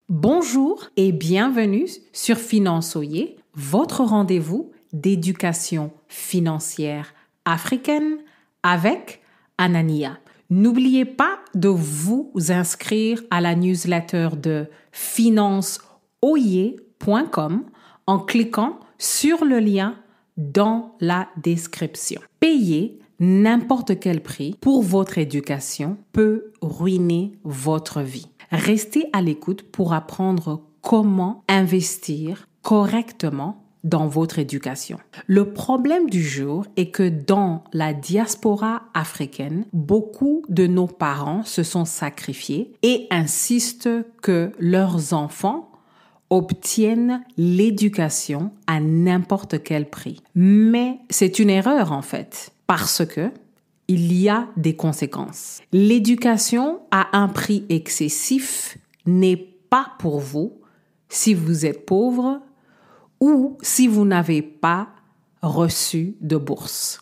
Bonjour et bienvenue sur Finançoyer, votre rendez-vous d'éducation financière africaine avec Anania. N'oubliez pas de vous inscrire à la newsletter de financeoyer.com en cliquant sur le lien dans la description. Payer n'importe quel prix pour votre éducation peut ruiner votre vie. Restez à l'écoute pour apprendre comment investir correctement dans votre éducation. Le problème du jour est que dans la diaspora africaine, beaucoup de nos parents se sont sacrifiés et insistent que leurs enfants obtiennent l'éducation à n'importe quel prix. Mais c'est une erreur en fait, parce que il y a des conséquences. L'éducation à un prix excessif n'est pas pour vous si vous êtes pauvre ou si vous n'avez pas reçu de bourse.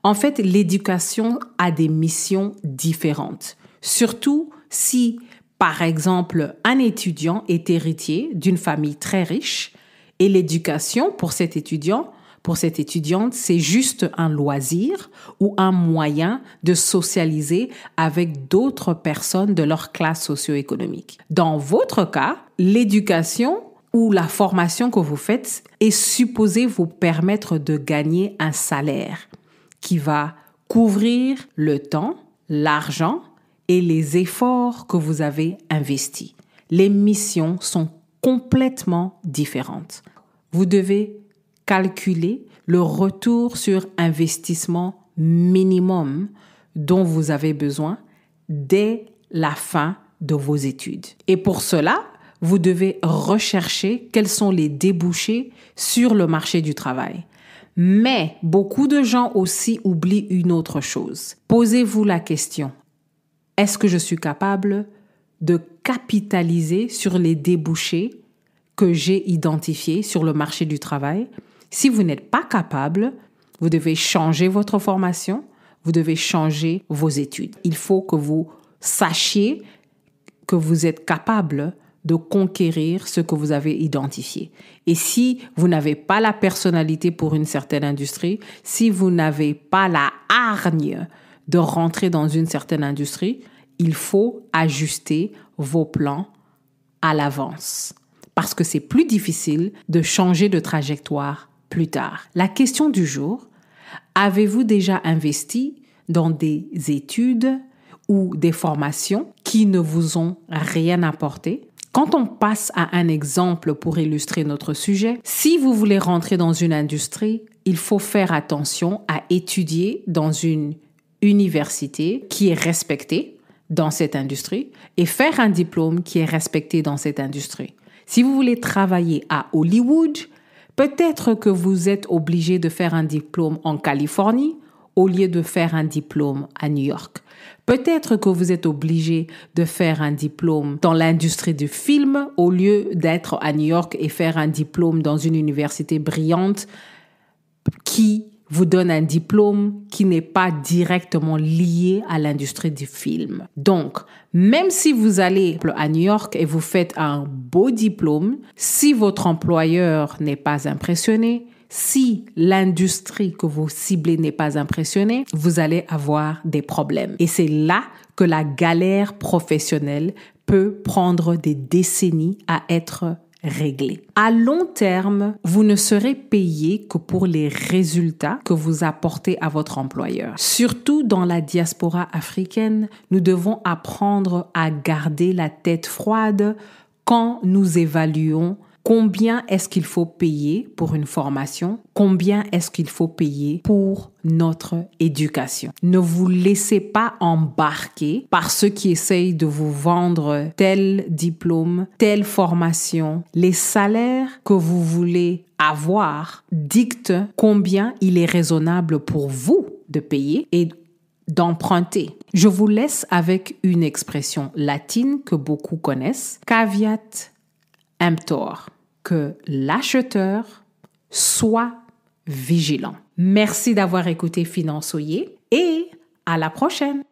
En fait, l'éducation a des missions différentes, surtout si, par exemple, un étudiant est héritier d'une famille très riche et l'éducation pour cet étudiant, pour cette étudiante, c'est juste un loisir ou un moyen de socialiser avec d'autres personnes de leur classe socio-économique. Dans votre cas, l'éducation ou la formation que vous faites est supposée vous permettre de gagner un salaire qui va couvrir le temps, l'argent et les efforts que vous avez investis. Les missions sont complètement différentes. Vous devez calculer le retour sur investissement minimum dont vous avez besoin dès la fin de vos études. Et pour cela, vous devez rechercher quels sont les débouchés sur le marché du travail. Mais beaucoup de gens aussi oublient une autre chose. Posez-vous la question, est-ce que je suis capable de capitaliser sur les débouchés que j'ai identifiés sur le marché du travail? Si vous n'êtes pas capable, vous devez changer votre formation, vous devez changer vos études. Il faut que vous sachiez que vous êtes capable de conquérir ce que vous avez identifié. Et si vous n'avez pas la personnalité pour une certaine industrie, si vous n'avez pas la hargne de rentrer dans une certaine industrie, il faut ajuster vos plans à l'avance. Parce que c'est plus difficile de changer de trajectoire plus tard. La question du jour, avez-vous déjà investi dans des études ou des formations qui ne vous ont rien apporté? Quand on passe à un exemple pour illustrer notre sujet, si vous voulez rentrer dans une industrie, il faut faire attention à étudier dans une université qui est respectée dans cette industrie et faire un diplôme qui est respecté dans cette industrie. Si vous voulez travailler à Hollywood, peut-être que vous êtes obligé de faire un diplôme en Californie au lieu de faire un diplôme à New York. Peut-être que vous êtes obligé de faire un diplôme dans l'industrie du film au lieu d'être à New York et faire un diplôme dans une université brillante qui vous donne un diplôme qui n'est pas directement lié à l'industrie du film. Donc, même si vous allez à New York et vous faites un beau diplôme, si votre employeur n'est pas impressionné, si l'industrie que vous ciblez n'est pas impressionnée, vous allez avoir des problèmes. Et c'est là que la galère professionnelle peut prendre des décennies à être réglée. À long terme, vous ne serez payé que pour les résultats que vous apportez à votre employeur. Surtout dans la diaspora africaine, nous devons apprendre à garder la tête froide quand nous évaluons combien est-ce qu'il faut payer pour une formation, combien est-ce qu'il faut payer pour notre éducation. Ne vous laissez pas embarquer par ceux qui essayent de vous vendre tel diplôme, telle formation. Les salaires que vous voulez avoir dictent combien il est raisonnable pour vous de payer et d'emprunter. Je vous laisse avec une expression latine que beaucoup connaissent, caveat emptor, que l'acheteur soit vigilant. Merci d'avoir écouté Finançoyer et à la prochaine.